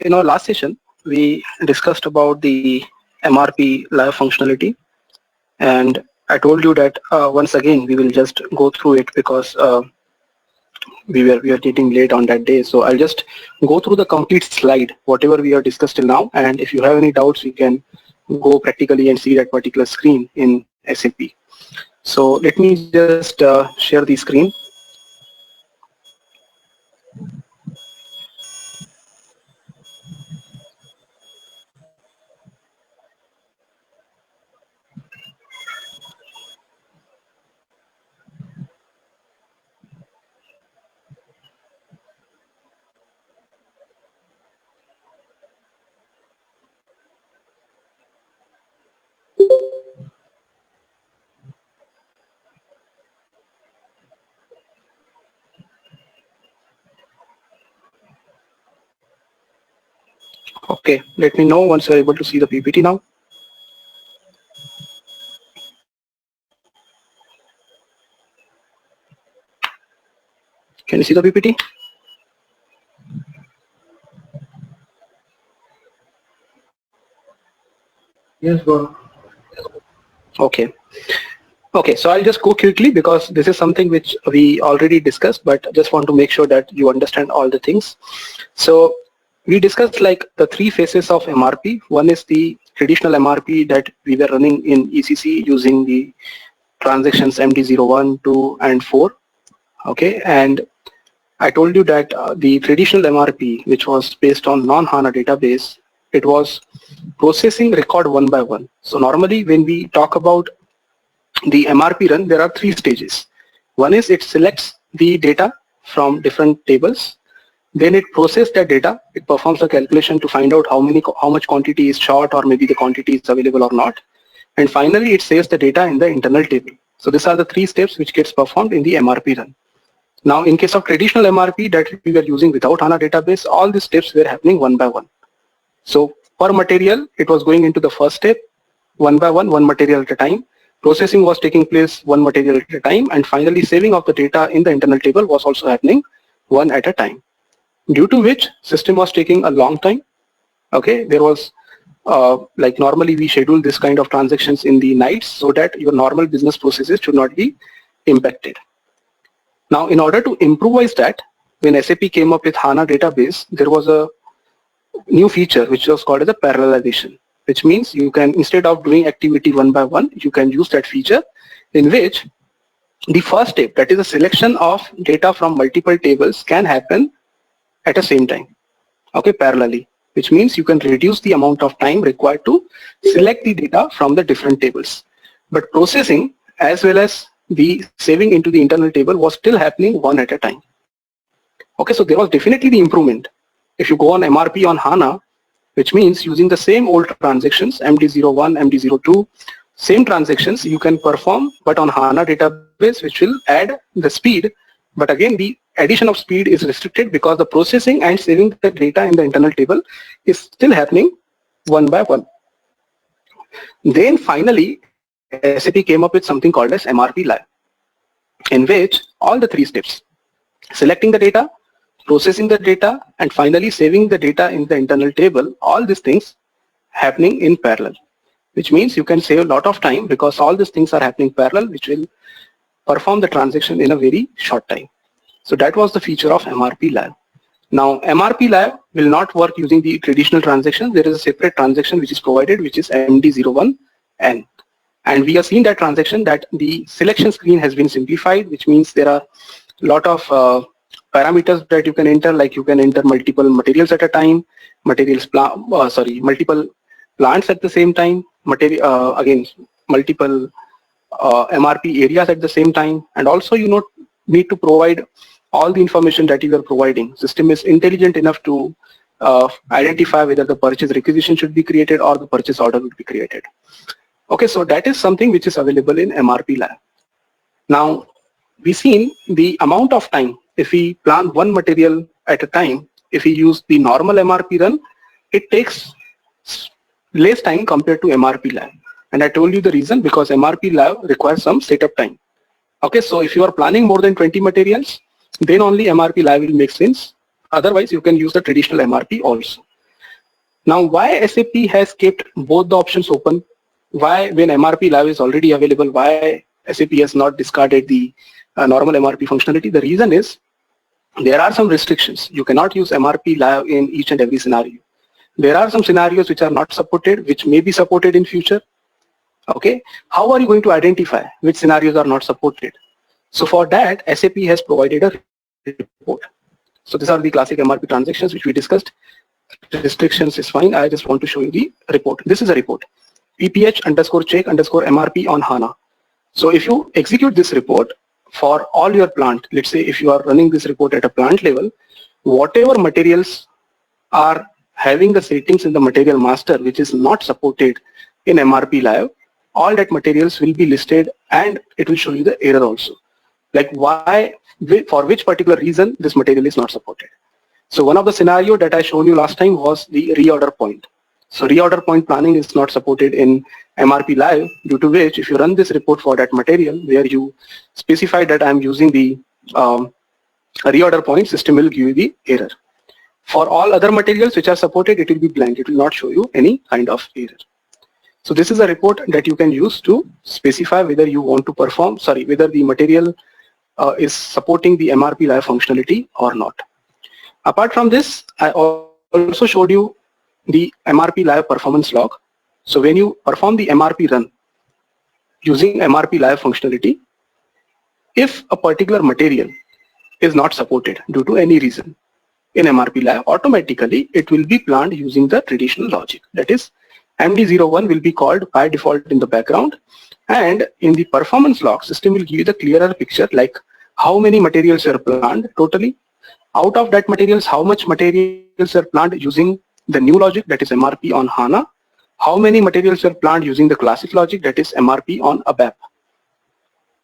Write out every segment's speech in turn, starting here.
In our last session, we discussed about the MRP live functionality, and I told you that once again we will just go through it because we are getting late on that day. So I'll just go through the complete slide, whatever we have discussed till now, and if you have any doubts, we can go practically and see that particular screen in SAP. So let me just share the screen. Okay, let me know once you're able to see the PPT now. Can you see the PPT? Yes, Gaurav. Okay. Okay, so I'll just go quickly because this is something which we already discussed, but just want to make sure that you understand all the things. So we discussed like the three phases of MRP. One is the traditional MRP that we were running in ECC using the transactions MD01, 2, and 4. Okay, and I told you that the traditional MRP, which was based on non-HANA database, it was processing record one by one. So normally when we talk about the MRP run, there are three stages. One is it selects the data from different tables. Then it processes that data. It performs a calculation to find out how much quantity is short, or maybe the quantity is available or not. And finally, it saves the data in the internal table. So these are the three steps which gets performed in the MRP run. Now, in case of traditional MRP that we were using without HANA database, all these steps were happening one by one. So per material, it was going into the first step, one by one material at a time. Processing was taking place one material at a time, and finally saving of the data in the internal table was also happening one at a time. Due to which system was taking a long time. Okay, there was like normally we schedule this kind of transactions in the nights so that your normal business processes should not be impacted. Now, in order to improvise that, when SAP came up with HANA database, there was a new feature which was called as a parallelization, which means you can, instead of doing activity one by one, you can use that feature in which the first step, that is a selection of data from multiple tables, can happen at the same time, okay, parallelly, which means you can reduce the amount of time required to select the data from the different tables. But processing as well as the saving into the internal table was still happening one at a time. Okay, so there was definitely the improvement. If you go on MRP on HANA, which means using the same old transactions, MD01, MD02, same transactions you can perform, but on HANA database, which will add the speed. But again, the addition of speed is restricted because the processing and saving the data in the internal table is still happening one by one. Then finally, SAP came up with something called as MRP Live, in which all the three steps, selecting the data, processing the data, and finally saving the data in the internal table, all these things happening in parallel, which means you can save a lot of time because all these things are happening parallel, which will perform the transaction in a very short time. So that was the feature of MRP Live. Now, MRP Live will not work using the traditional transaction. There is a separate transaction which is provided, which is MD01N. And we have seen that transaction that the selection screen has been simplified, which means there are a lot of parameters that you can enter, like you can enter multiple materials at a time, multiple plants at the same time, again, multiple MRP areas at the same time, and also need to provide all the information that you are providing. System is intelligent enough to identify whether the purchase requisition should be created or the purchase order would be created. Okay, so that is something which is available in MRP Lab. Now, we've seen the amount of time. If we plan one material at a time, if we use the normal MRP run, it takes less time compared to MRP Lab. And I told you the reason, because MRP Lab requires some setup time. Okay, so if you are planning more than 20 materials, then only MRP Live will make sense. Otherwise, you can use the traditional MRP also. Now, why SAP has kept both the options open? Why, when MRP Live is already available, why SAP has not discarded the normal MRP functionality? The reason is there are some restrictions. You cannot use MRP Live in each and every scenario. There are some scenarios which are not supported, which may be supported in future. Okay, how are you going to identify which scenarios are not supported? So for that, SAP has provided a report. So these are the classic MRP transactions which we discussed. Restrictions is fine. I just want to show you the report. This is a report. PPH_check_MRP on HANA. So if you execute this report for all your plant, let's say if you are running this report at a plant level, whatever materials are having the settings in the material master which is not supported in MRP Live, all that materials will be listed and it will show you the error also. Like why, for which particular reason this material is not supported. So one of the scenario that I showed you last time was the reorder point. So reorder point planning is not supported in MRP Live, due to which if you run this report for that material where you specify that I'm using the reorder point, system will give you the error. For all other materials which are supported, it will be blank. It will not show you any kind of error. So this is a report that you can use to specify whether you want to perform, whether the material is supporting the MRP Live functionality or not. Apart from this, I also showed you the MRP Live performance log. So when you perform the MRP run using MRP Live functionality, if a particular material is not supported due to any reason in MRP Live, automatically it will be planned using the traditional logic. That is, MD01 will be called by default in the background, and in the performance log, system will give you the clearer picture like how many materials are planned totally. Out of that materials, how much materials are planned using the new logic, that is MRP on HANA. How many materials are planned using the classic logic, that is MRP on ABAP.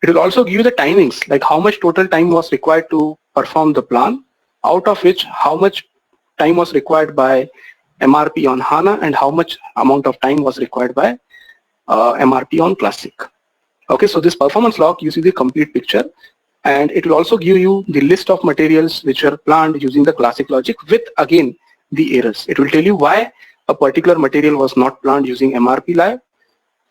It will also give you the timings, like how much total time was required to perform the plan, out of which how much time was required by MRP on HANA and how much amount of time was required by MRP on classic. Okay, so this performance log gives you the complete picture, and it will also give you the list of materials which are planned using the classic logic with again the errors. It will tell you why a particular material was not planned using MRP Live,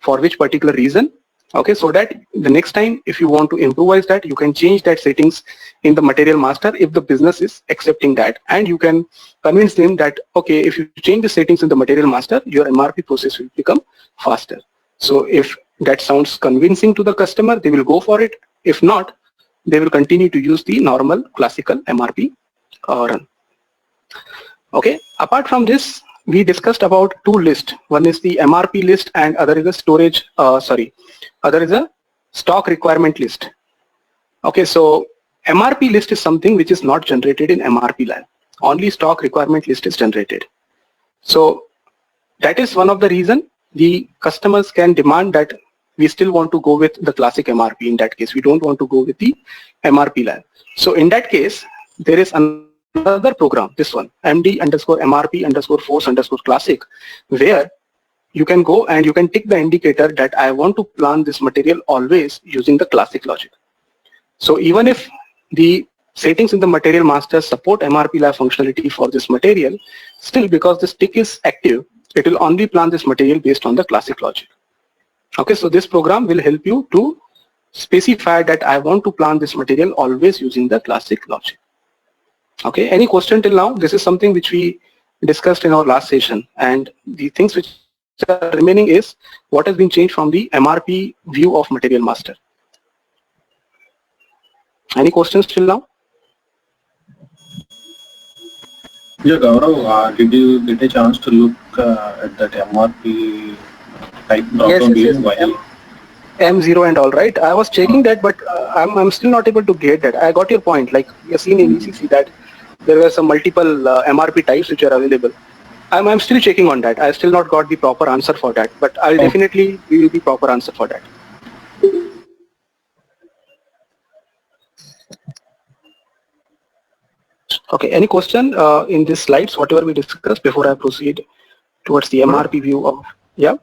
for which particular reason. Okay, so that the next time if you want to improvise that, you can change that settings in the material master if the business is accepting that, and you can convince them that okay, if you change the settings in the material master, your MRP process will become faster. So if that sounds convincing to the customer, they will go for it. If not, they will continue to use the normal classical MRP run. Okay, apart from this, we discussed about two lists. One is the MRP list and other is a storage, other is a stock requirement list. Okay, so MRP list is something which is not generated in MRP Live. Only stock requirement list is generated. So that is one of the reason the customers can demand that we still want to go with the classic MRP. In that case, we don't want to go with the MRP Live. So in that case, there is another program, this one, MD_MRP_force_classic, where you can go and you can tick the indicator that I want to plan this material always using the classic logic. So even if the settings in the material master support MRP Live functionality for this material, still because this tick is active, it will only plan this material based on the classic logic. Okay, so this program will help you to specify that I want to plan this material always using the classic logic. Okay, any question till now? This is something which we discussed in our last session, and the things which are remaining is what has been changed from the MRP view of material master. Any questions till now? Yeah, Gaurav, did you get a chance to look at that MRP type drop-down view? M0 and all, right? I was checking that, but I'm still not able to get that. I got your point. Like you've seen in ECC that there were some multiple MRP types which are available. I'm still checking on that. I still not got the proper answer for that, but I'll definitely give you the proper answer for that. Okay, any question in these slides, whatever we discussed before I proceed towards the MRP view of, yeah?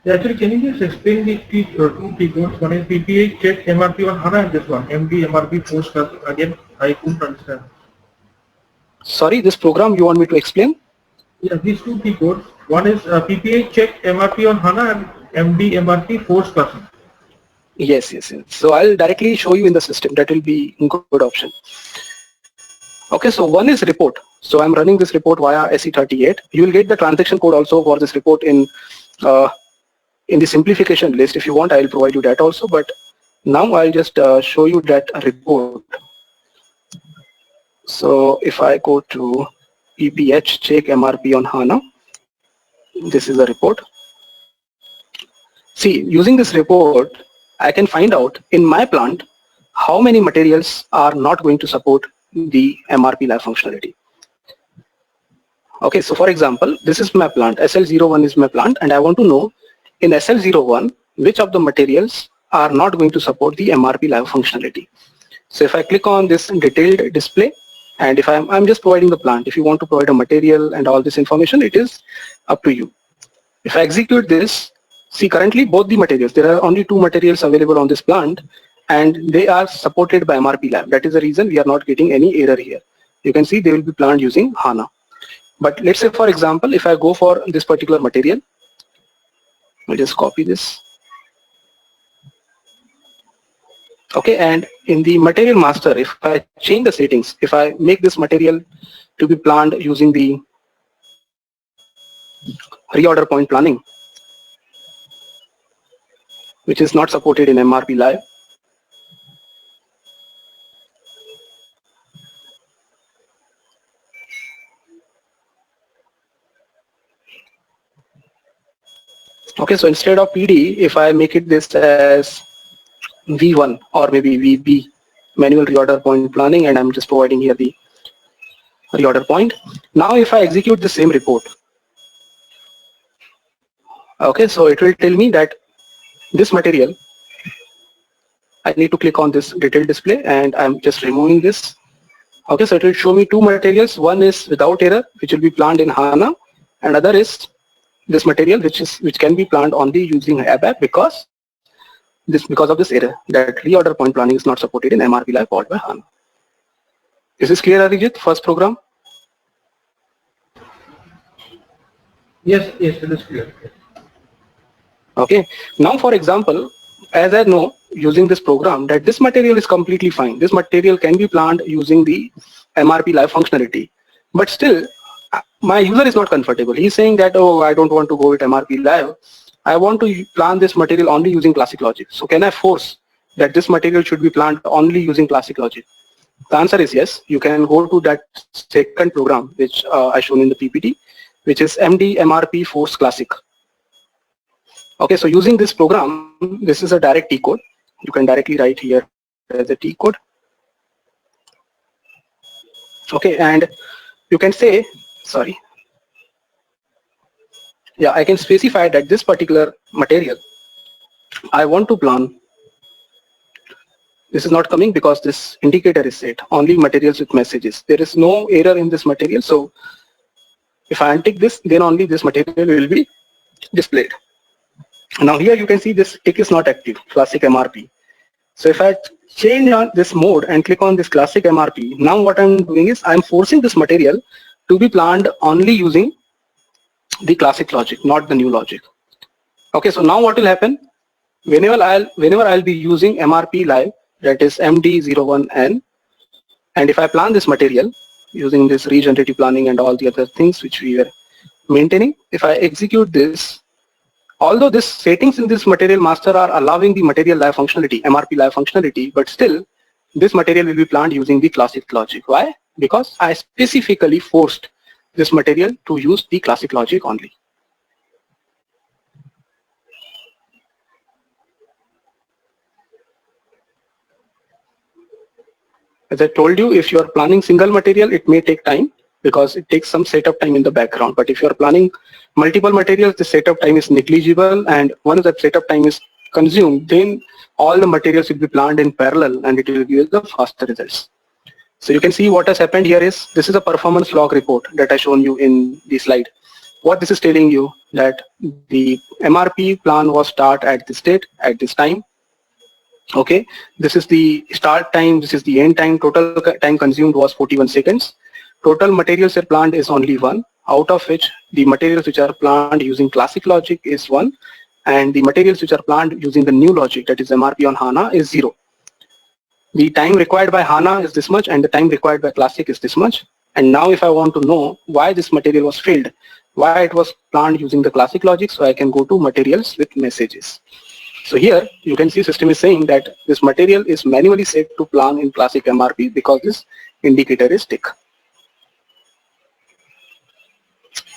Actually, can you just explain the two keywords? One is PPH check MRP on HANA and this one, MD MRP force. Again, I couldn't understand. Sorry, this program you want me to explain? Yeah, these two P codes. One is PPA check MRP on HANA and MD MRP force classing. Yes. So I'll directly show you in the system. That will be a good option. Okay, so one is report. So I'm running this report via SE38. You will get the transaction code also for this report in the simplification list. If you want, I'll provide you that also. But now I'll just show you that report. So if I go to PPH check MRP on HANA, this is a report. See, using this report, I can find out in my plant how many materials are not going to support the MRP live functionality. Okay, so for example, this is my plant, SL01 is my plant, and I want to know in SL01 which of the materials are not going to support the MRP live functionality. So if I click on this detailed display, and if I'm just providing the plant, if you want to provide a material and all this information, it is up to you. If I execute this, see currently both the materials, there are only two materials available on this plant and they are supported by MRP lab. That is the reason we are not getting any error here. You can see they will be planned using HANA. But let's say for example, if I go for this particular material, I'll just copy this. Okay, and in the material master, if I change the settings, if I make this material to be planned using the reorder point planning, which is not supported in MRP Live. Okay, so instead of PD, if I make it this as V1 or maybe VB, manual reorder point planning, and I'm just providing here the reorder point. Now if I execute the same report, okay, so it will tell me that this material, I need to click on this detailed display and I'm just removing this. Okay, so it will show me two materials. One is without error, which will be planned in HANA, and other is this material which can be planned only using ABAP because of this error that reorder point planning is not supported in MRP Live powered by HANA. Is this clear, Arijit? First program? Yes, it is clear. Okay, now for example, as I know using this program that this material is completely fine. This material can be planned using the MRP Live functionality, but still my user is not comfortable. He's saying that, oh, I don't want to go with MRP Live. I want to plan this material only using Classic Logic. So can I force that this material should be planned only using Classic Logic? The answer is yes. You can go to that second program which I shown in the PPT, which is MD MRP Force Classic. Okay, so using this program, this is a direct T code. You can directly write here as a T code. Okay, and you can say, sorry. Yeah, I can specify that this particular material, I want to plan. This is not coming because this indicator is set, only materials with messages. There is no error in this material. So if I untick this, then only this material will be displayed. Now here you can see this tick is not active, Classic MRP. So if I change on this mode and click on this Classic MRP, now what I'm doing is I'm forcing this material to be planned only using the Classic Logic, not the new logic. Okay, so now what will happen? Whenever I'll be using MRP Live, that is MD01N, and if I plan this material using this regenerative planning and all the other things which we were maintaining, if I execute this, although this settings in this material master are allowing the material live functionality, MRP live functionality, but still this material will be planned using the Classic Logic. Why? Because I specifically forced this material to use the Classic Logic only. As I told you, if you are planning single material, it may take time because it takes some setup time in the background. But if you are planning multiple materials, the setup time is negligible, and once that setup time is consumed, then all the materials will be planned in parallel and it will give the faster results. So you can see what has happened here is, this is a performance log report that I shown you in the slide. What this is telling you that the MRP plan was start at this date, at this time. Okay, this is the start time, this is the end time. Total time consumed was 41 seconds. Total materials are planned is only one. out of which the materials which are planned using classic logic is 1, and the materials which are planned using the new logic, that is MRP on HANA, is 0. The time required by HANA is this much and the time required by classic is this much. And now if I want to know why this material was filled, why it was planned using the classic logic, so I can go to materials with messages. So here you can see system is saying that this material is manually set to plan in classic MRP because this indicator is tick.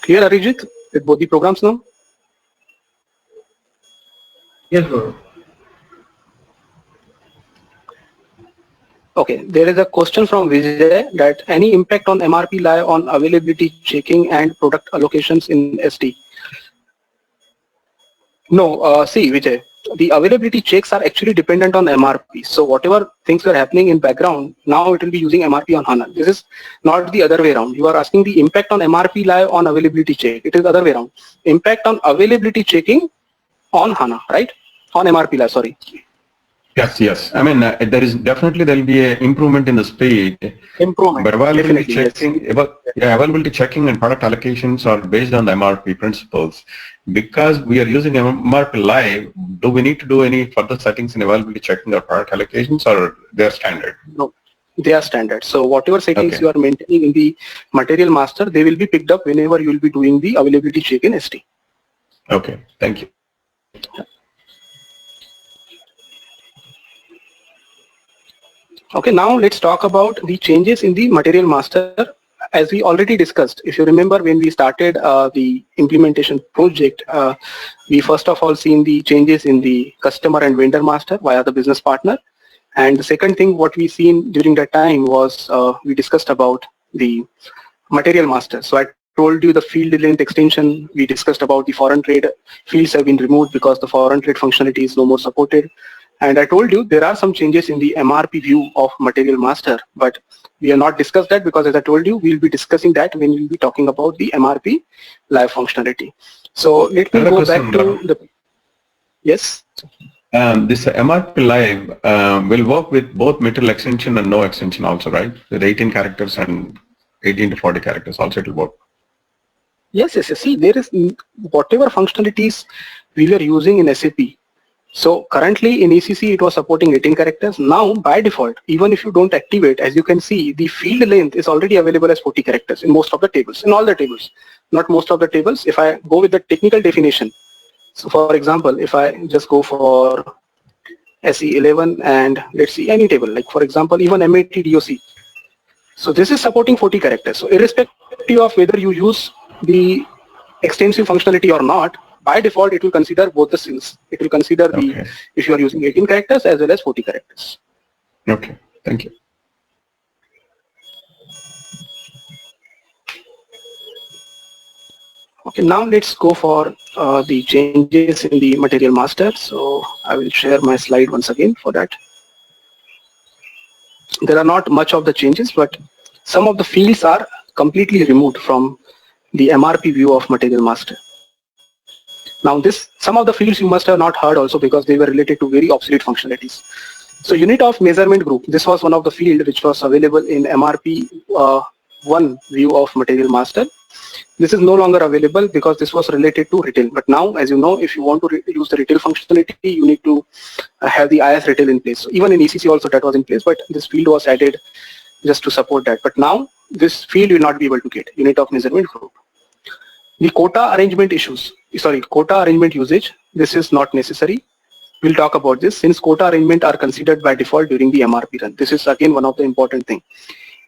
Clear, Arijit, with both the programs now? Yes, Gaurav. Okay, there is a question from Vijay that any impact on MRP live on availability checking and product allocations in SD? No, see Vijay, the availability checks are actually dependent on MRP. So whatever things are happening in background, now it will be using MRP on HANA. This is not the other way around. You are asking the impact on MRP live on availability check. It is the other way around. Impact on availability checking on HANA, right? On MRP live, sorry. Yes. I mean, there will be an improvement in the speed. Improvement. But availability checking, availability checking and product allocations are based on the MRP principles. Because we are using MRP live, do we need to do any further settings in availability checking or product allocations, or they are standard? No, they are standard. So whatever settings you are maintaining in the material master, they will be picked up whenever you will be doing the availability check in SD. Okay, thank you. Okay, now let's talk about the changes in the material master. As we already discussed, if you remember when we started the implementation project, we first of all seen the changes in the customer and vendor master via the business partner. And the second thing what we seen during that time was we discussed about the material master. So I told you the field length extension, we discussed about the foreign trade fields have been removed because the foreign trade functionality is no more supported. And I told you there are some changes in the MRP view of material master, but we have not discussed that because as I told you, we'll be discussing that when we'll be talking about the MRP live functionality. So let me go back to the, yes? This MRP live will work with both material extension and no extension also, right? With 18 characters and 18 to 40 characters also it will work. Yes. See, there is whatever functionalities we were using in SAP. So currently in ECC it was supporting 18 characters. Now by default, even if you don't activate, as you can see, the field length is already available as 40 characters in most of the tables, in all the tables, not most of the tables. If I go with the technical definition, so for example, if I just go for SE11 and let's see any table, like for example, even MAT DOC. So this is supporting 40 characters. So irrespective of whether you use the extensive functionality or not, by default, it will consider both the strings. It will consider the, if you are using 18 characters as well as 40 characters. Okay, thank you. Okay, now let's go for the changes in the material master. So I will share my slide once again for that. There are not much of the changes, but some of the fields are completely removed from the MRP view of material master. Now some of the fields you must have not heard also because they were related to very obsolete functionalities. So unit of measurement group, this was one of the field which was available in MRP 1 view of material master. This is no longer available because this was related to retail. But now, as you know, if you want to use the retail functionality, you need to have the IS retail in place. So even in ECC also that was in place, but this field was added just to support that. But now this field will not be able to get unit of measurement group. The quota arrangement quota arrangement usage, this is not necessary. We'll talk about this since quota arrangement are considered by default during the MRP run. This is again one of the important thing.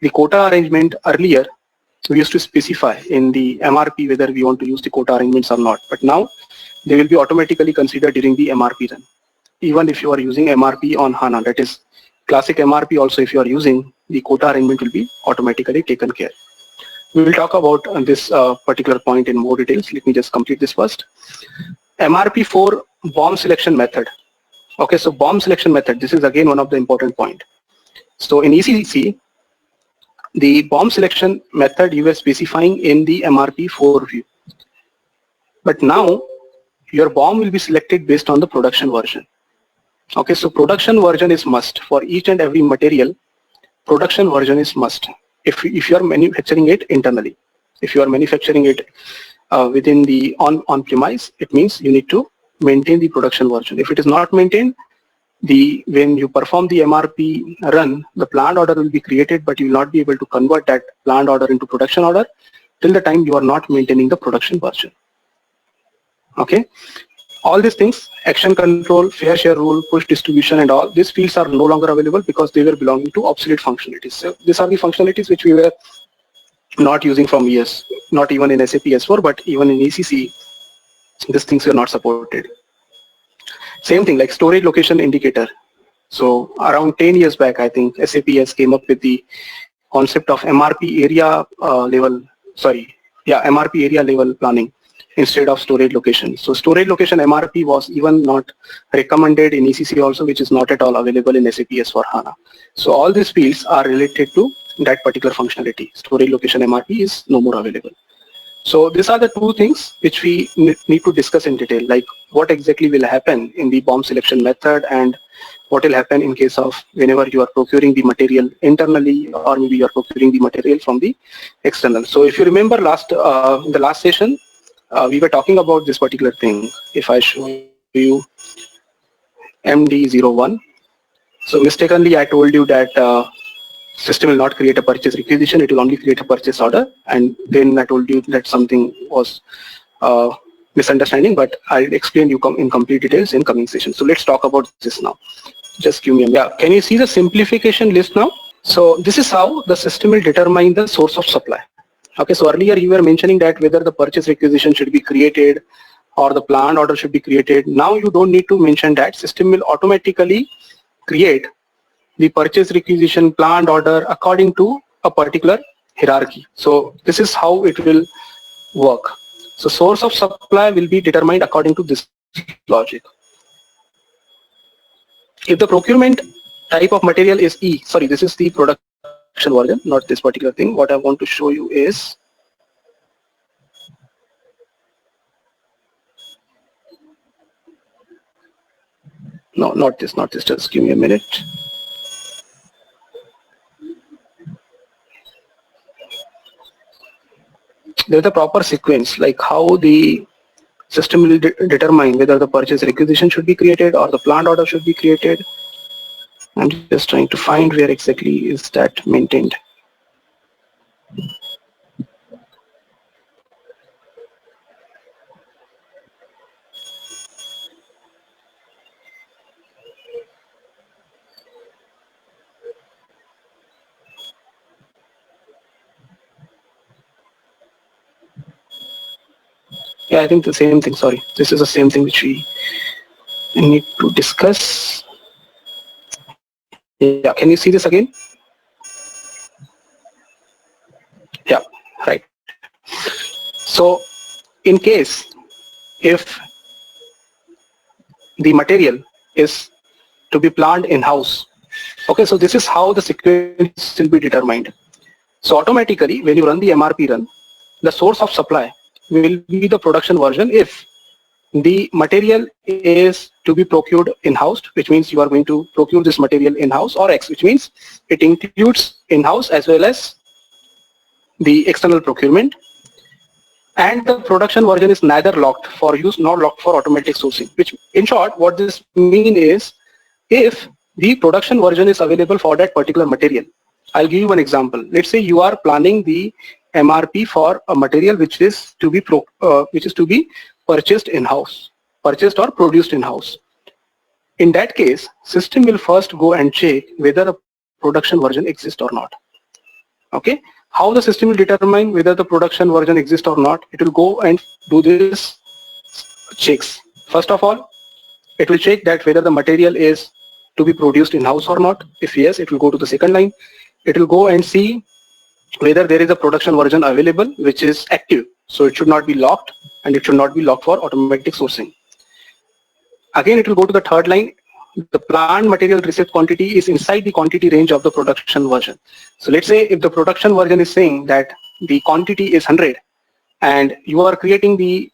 The quota arrangement earlier, we used to specify in the MRP whether we want to use the quota arrangements or not. But now they will be automatically considered during the MRP run. Even if you are using MRP on HANA, that is classic MRP also, if you are using, the quota arrangement will be automatically taken care. We will talk about this particular point in more details. Let me just complete this first. MRP4 BOM selection method. Okay, so BOM selection method, this is again one of the important point. So in ECC, the BOM selection method you were specifying in the MRP4 view. But now your BOM will be selected based on the production version. Okay, so production version is must for each and every material. Production version is must if you are manufacturing it internally. If you are manufacturing it within the on-premise, it means you need to maintain the production version. If it is not maintained, when you perform the MRP run, the plant order will be created, but you will not be able to convert that plant order into production order till the time you are not maintaining the production version. Okay. All these things, action control, fair share rule, push distribution, and all these fields are no longer available because they were belonging to obsolete functionalities. So these are the functionalities which we were not using from years, not even in SAP S4, but even in ECC, these things were not supported. Same thing like storage location indicator. So around 10 years back, I think SAP has came up with the concept of MRP area MRP area level planning instead of storage location. So storage location MRP was even not recommended in ECC also, which is not at all available in SAP S4HANA. So all these fields are related to that particular functionality. Storage location MRP is no more available. So these are the two things which we need to discuss in detail, like what exactly will happen in the BOM selection method and what will happen in case of whenever you are procuring the material internally, or maybe you are procuring the material from the external. So if you remember in the last session, we were talking about this particular thing. If I show you MD01, so mistakenly I told you that system will not create a purchase requisition, it will only create a purchase order, and then I told you that something was misunderstanding, but I'll explain you in complete details in coming session. So let's talk about this now. Just give me a minute. Can you see the simplification list now? So this is how the system will determine the source of supply. Okay, so earlier you were mentioning that whether the purchase requisition should be created or the plant order should be created. Now you don't need to mention that. System will automatically create the purchase requisition, plant order according to a particular hierarchy. So this is how it will work. So source of supply will be determined according to this logic. If the procurement type of material is this is the production version, not this particular thing. What I want to show you is no, not this, just give me a minute. There's a proper sequence, like how the system will determine whether the purchase requisition should be created or the plant order should be created. I'm just trying to find where exactly is that maintained. Yeah, I think the same thing, sorry. This is the same thing which we need to discuss. Yeah, can you see this again? Yeah, right. So in case if the material is to be planned in-house, okay, so this is how the sequence will be determined. So automatically when you run the MRP run, the source of supply will be the production version if the material is to be procured in-house, which means you are going to procure this material in-house, or X, which means it includes in-house as well as the external procurement, and the production version is neither locked for use nor locked for automatic sourcing, which in short what this means is if the production version is available for that particular material. I'll give you an example. Let's say you are planning the MRP for a material which is to be purchased in-house, purchased or produced in-house. In that case, system will first go and check whether a production version exists or not. Okay, how the system will determine whether the production version exists or not? It will go and do this checks. First of all, it will check that whether the material is to be produced in-house or not. If yes, it will go to the second line. It will go and see whether there is a production version available which is active. So it should not be locked, and it should not be locked for automatic sourcing. Again, it will go to the third line. The plant material receipt quantity is inside the quantity range of the production version. So let's say if the production version is saying that the quantity is 100 and you are creating the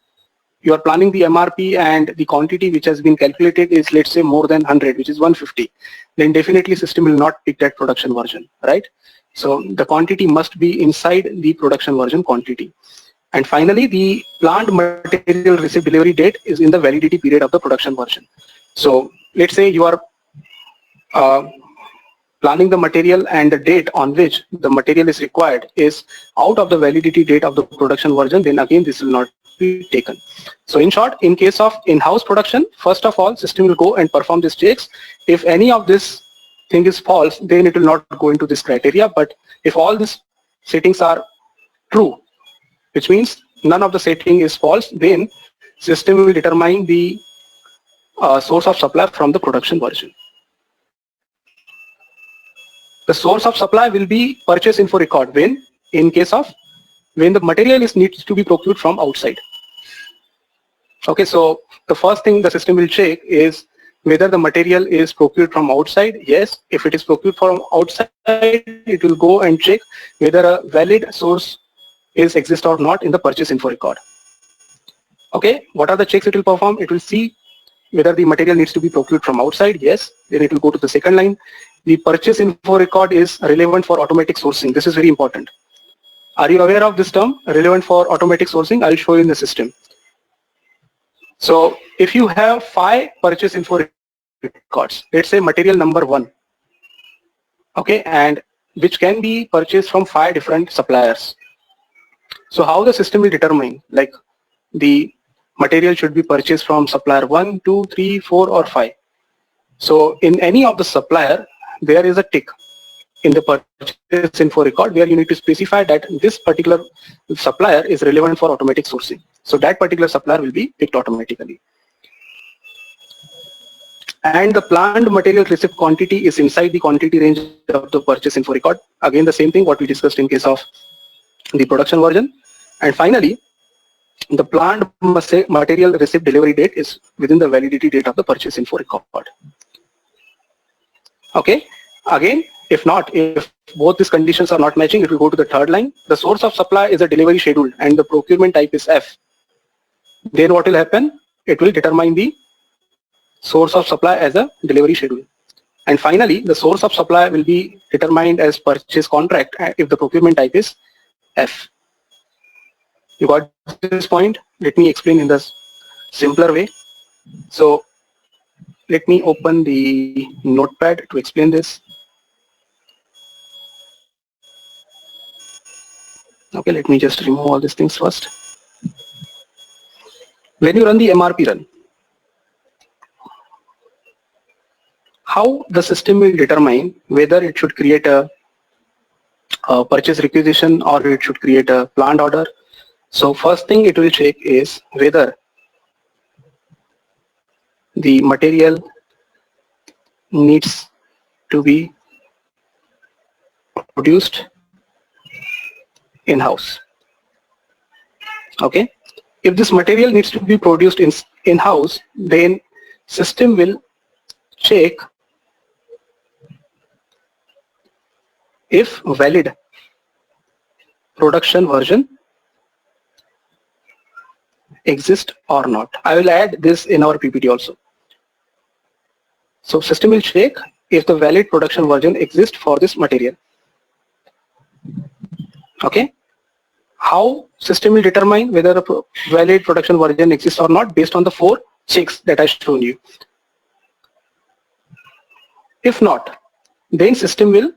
you are planning the MRP and the quantity which has been calculated is, let's say, more than 100, which is 150, then definitely system will not pick that production version, right? So the quantity must be inside the production version quantity. And finally, the planned material receipt delivery date is in the validity period of the production version. So let's say you are planning the material and the date on which the material is required is out of the validity date of the production version, then again this will not be taken. So in short, in case of in-house production, first of all, system will go and perform these checks. If any of this thing is false, then it will not go into this criteria. But if all these settings are true, which means none of the setting is false, then system will determine the source of supply from the production version. The source of supply will be purchase info record when, in case of when the material needs to be procured from outside. Okay, so the first thing the system will check is whether the material is procured from outside. Yes, if it is procured from outside, it will go and check whether a valid source is exist or not in the purchase info record. Okay, what are the checks it will perform? It will see whether the material needs to be procured from outside. Yes, then it will go to the second line. The purchase info record is relevant for automatic sourcing. This is very important. Are you aware of this term, relevant for automatic sourcing? I'll show you in the system. So if you have 5 purchase info records, let's say material number 1, okay, and which can be purchased from 5 different suppliers. So how the system will determine, like, the material should be purchased from supplier 1, 2, 3, 4 or 5. So in any of the supplier, there is a tick in the purchase info record where you need to specify that this particular supplier is relevant for automatic sourcing. So that particular supplier will be picked automatically. And the planned material receipt quantity is inside the quantity range of the purchase info record. Again, the same thing what we discussed in case of the production version. And finally, the planned material receipt delivery date is within the validity date of the purchase info record. Okay, again, if both these conditions are not matching, it will go to the third line. The source of supply is a delivery schedule and the procurement type is F. Then what will happen? It will determine the source of supply as a delivery schedule. And finally, the source of supply will be determined as purchase contract if the procurement type is F. You got this point? Let me explain in the simpler way. So let me open the notepad to explain this. Okay, let me just remove all these things first. When you run the MRP run, how the system will determine whether it should create a purchase requisition or it should create a planned order. So first thing it will check is whether the material needs to be produced in-house. Okay, if this material needs to be produced in-house, then system will check if valid production version exists or not. I will add this in our PPT also. So system will check if the valid production version exists for this material. Okay, how system will determine whether a valid production version exists or not? Based on the 4 checks that I shown you. If not, then system will,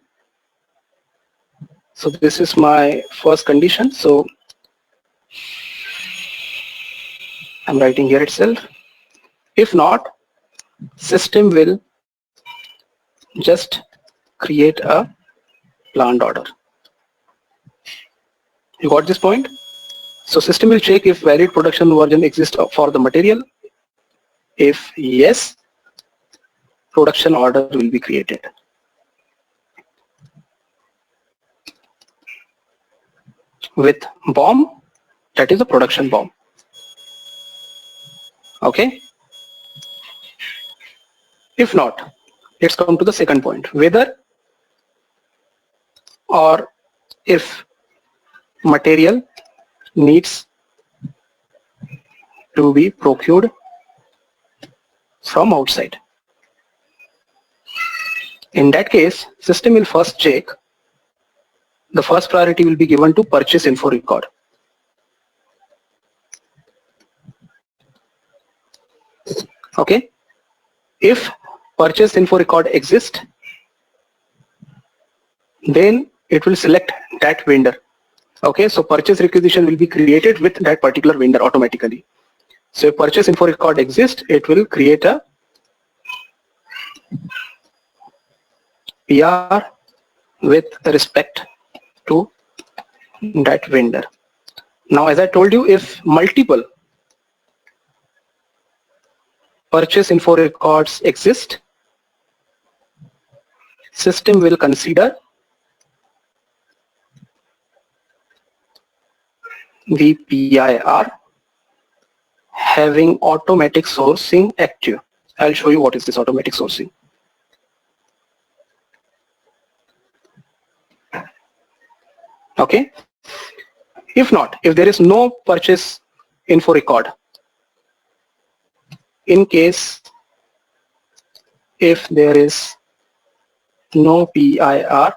so this is my first condition, so I'm writing here itself. If not, system will just create a planned order. You got this point? So system will check if valid production version exists for the material. If yes, production order will be created. With BOM, that is a production BOM. Okay. If not, let's come to the second point. Whether or if material needs to be procured from outside. In that case, system will first check. The first priority will be given to purchase info record. Okay. If purchase info record exists, then it will select that vendor. Okay, so purchase requisition will be created with that particular vendor automatically. So if purchase info record exists, it will create a PR with respect to that vendor. Now, as I told you, if multiple purchase info records exist, system will consider the PIR having automatic sourcing active. I'll show you what is this automatic sourcing. Okay. If not, if there is no purchase info record, in case if there is no PIR,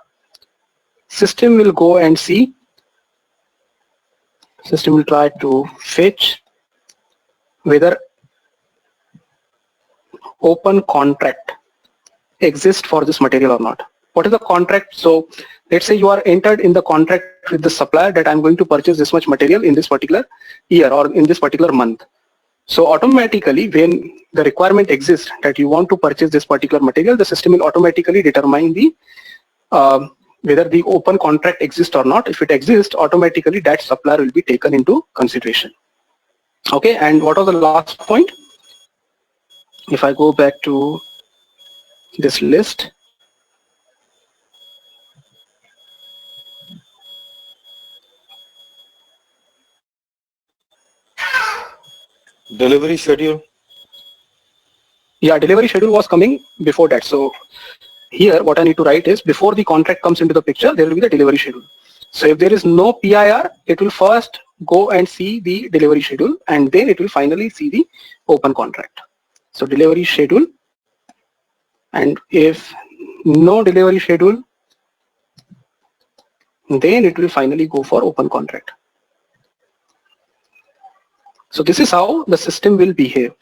system will go and see, system will try to fetch whether open contract exists for this material or not. What is the contract? So let's say you are entered in the contract with the supplier that I'm going to purchase this much material in this particular year or in this particular month. So automatically, when the requirement exists that you want to purchase this particular material, the system will automatically determine the whether the open contract exists or not. If it exists, automatically that supplier will be taken into consideration. Okay, and what was the last point? If I go back to this list, delivery schedule. Yeah, delivery schedule was coming before that. So here what I need to write is, before the contract comes into the picture, there will be the delivery schedule. So if there is no PIR, it will first go and see the delivery schedule, and then it will finally see the open contract. So delivery schedule, and if no delivery schedule, then it will finally go for open contract. So this is how the system will behave.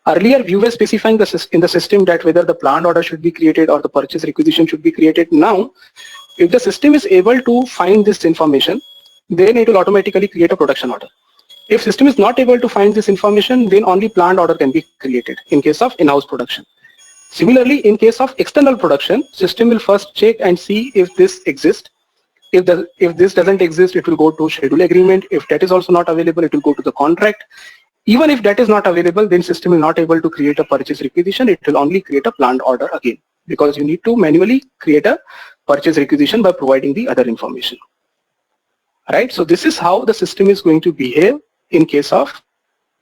Earlier, we were specifying in the system that whether the planned order should be created or the purchase requisition should be created. Now, if the system is able to find this information, then it will automatically create a production order. If system is not able to find this information, then only planned order can be created in case of in-house production. Similarly, in case of external production, system will first check and see if this exists. If this doesn't exist, it will go to schedule agreement. If that is also not available, it will go to the contract. Even if that is not available, then system will not able to create a purchase requisition. It will only create a planned order again, because you need to manually create a purchase requisition by providing the other information. Right? So this is how the system is going to behave in case of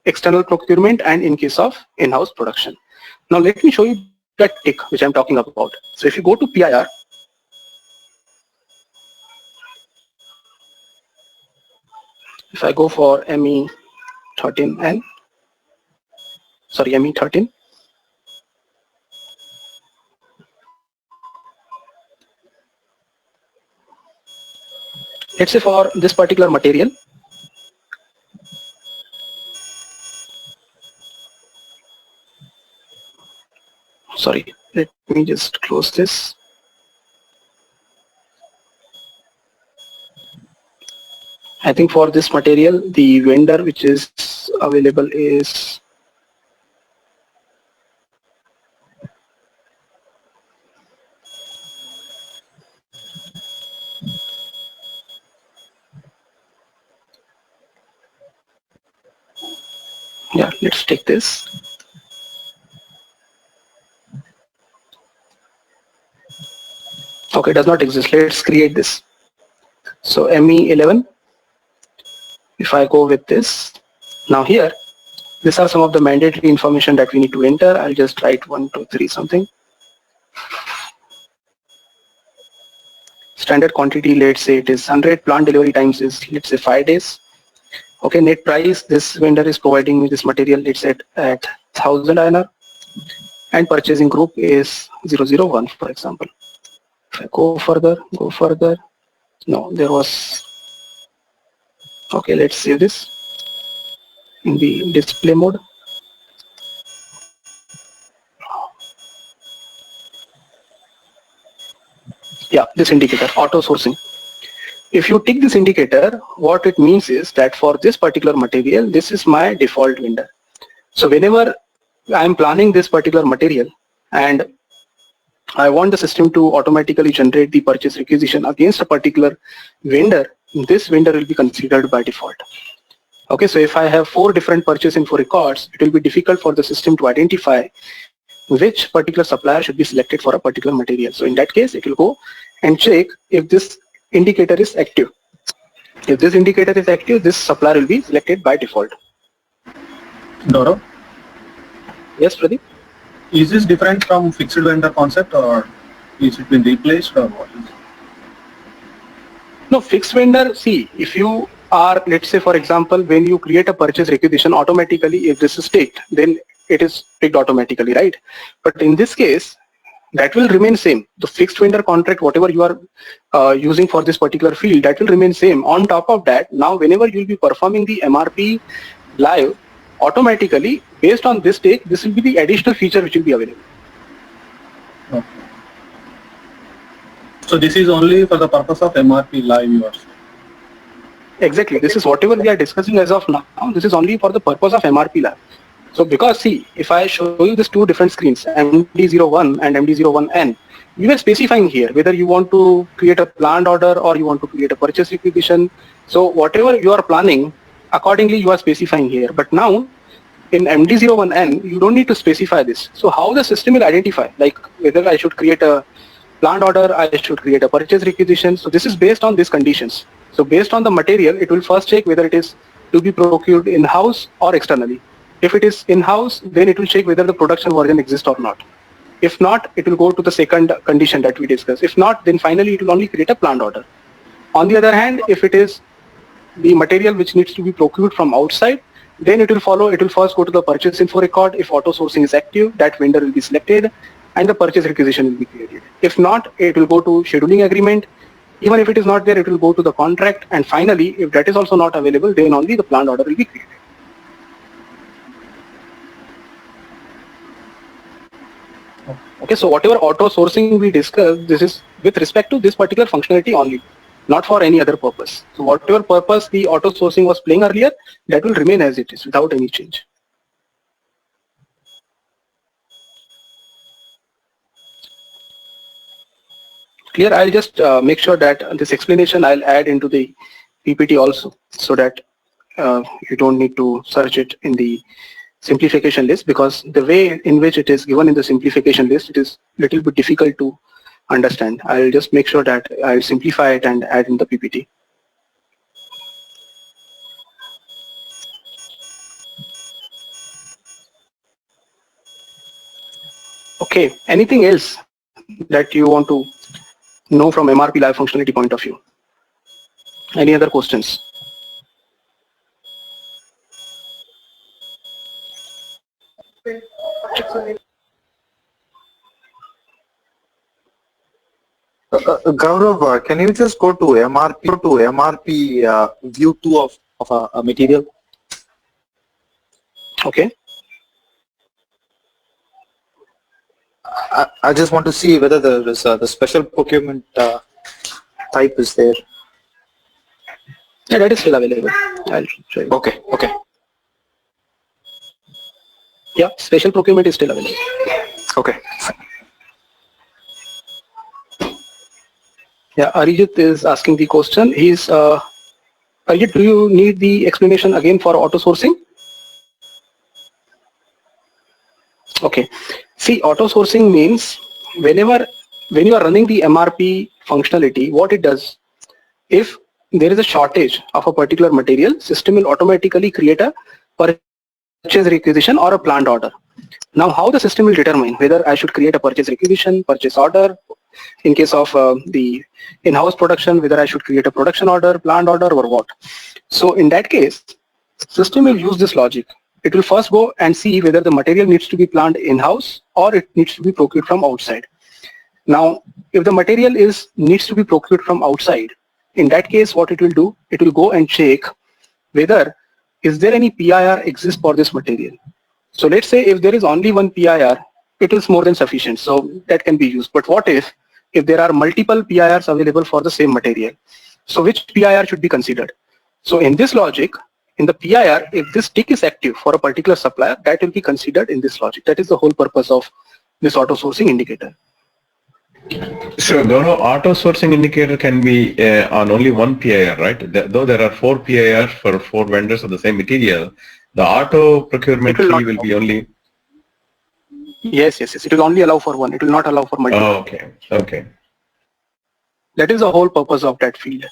external procurement and in case of in-house production. Now let me show you that tick which I'm talking about. So if you go to PIR, if I go for ME13, let's say for this particular material, sorry, let me just close this. I think for this material, the vendor which is available is yeah, let's take this. Okay, it does not exist. Let's create this. So ME11, if I go with this, now here, these are some of the mandatory information that we need to enter. I'll just write 1, 2, 3 something. Standard quantity, let's say it is 100. Plant delivery times is, let's say, 5 days. Okay, net price, this vendor is providing me this material, it's at 1000 INR, and purchasing group is 001, for example. If I go further, no, there was, okay, let's save this in the display mode. Yeah, this indicator, auto sourcing. If you tick this indicator, what it means is that for this particular material, this is my default vendor. So whenever I'm planning this particular material and I want the system to automatically generate the purchase requisition against a particular vendor, this vendor will be considered by default. Okay, so if I have 4 different purchase info records, it will be difficult for the system to identify which particular supplier should be selected for a particular material. So in that case, it will go and check if this indicator is active. If this indicator is active, this supplier will be selected by default. Gaurav, Yes, Pradeep? is this different from fixed vendor concept, or is it been replaced, or what is it? No, fixed vendor, see, if you are, let's say for example, when you create a purchase requisition, automatically if this is ticked, then it is ticked automatically, right? But in this case, that will remain same. The fixed vendor contract, whatever you are using for this particular field, that will remain same. On top of that, now whenever you will be performing the MRP live, automatically based on this take, this will be the additional feature which will be available. Okay. So this is only for the purpose of MRP live, you are saying? Exactly. This is whatever we are discussing as of now. This is only for the purpose of MRP live. So because see, if I show you these 2 different screens, MD01 and MD01N, you are specifying here whether you want to create a planned order or you want to create a purchase requisition. So whatever you are planning, accordingly you are specifying here. But now in MD01N, you don't need to specify this. So how the system will identify, like whether I should create a planned order, I should create a purchase requisition. So this is based on these conditions. So based on the material, it will first check whether it is to be procured in-house or externally. If it is in-house, then it will check whether the production version exists or not. If not, it will go to the second condition that we discussed. If not, then finally it will only create a planned order. On the other hand, if it is the material which needs to be procured from outside, then it will follow, it will first go to the purchase info record. If auto sourcing is active, that vendor will be selected and the purchase requisition will be created. If not, it will go to scheduling agreement. Even if it is not there, it will go to the contract. And finally, if that is also not available, then only the planned order will be created. Okay, so whatever auto sourcing we discussed, this is with respect to this particular functionality only, not for any other purpose. So whatever purpose the auto sourcing was playing earlier, that will remain as it is without any change. Clear? I'll just make sure that this explanation I'll add into the PPT also, so that you don't need to search it in the simplification list, because the way in which it is given in the simplification list, it is a little bit difficult to understand. I'll just make sure that I'll simplify it and add in the PPT. Okay, anything else that you want to know from MRP live functionality point of view? Any other questions? Gaurav, can you just go to MRP view 2 of a material? Okay. I just want to see whether there is the special procurement type is there. Yeah, that is still available. I'll show you. Okay, okay. Yeah, special procurement is still available. Okay. Yeah, Arijit is asking the question. He's Arijit, do you need the explanation again for auto sourcing? Okay. See, auto sourcing means when you are running the MRP functionality, what it does, if there is a shortage of a particular material, system will automatically create a purchase requisition or a planned order. Now, how the system will determine whether I should create a purchase requisition, purchase order, in case of the in-house production, whether I should create a production order, planned order, or what. So in that case, System will use this logic. It will first go and see whether the material needs to be planned in-house or it needs to be procured from outside. Now, if the material needs to be procured from outside, in that case, what it will do, it will go and check whether is there any PIR exists for this material. So let's say if there is only one PIR, it is more than sufficient. So that can be used. But what if there are multiple PIRs available for the same material? So which PIR should be considered? So in this logic, in the PIR, if this tick is active for a particular supplier, that will be considered in this logic. That is the whole purpose of this auto sourcing indicator. So Gaurav, auto sourcing indicator can be on only one PIR, right? Though there are 4 PIRs for 4 vendors of the same material, the auto procurement key will be only... Yes. It will only allow for one. It will not allow for multiple. Oh, okay. That is the whole purpose of that field.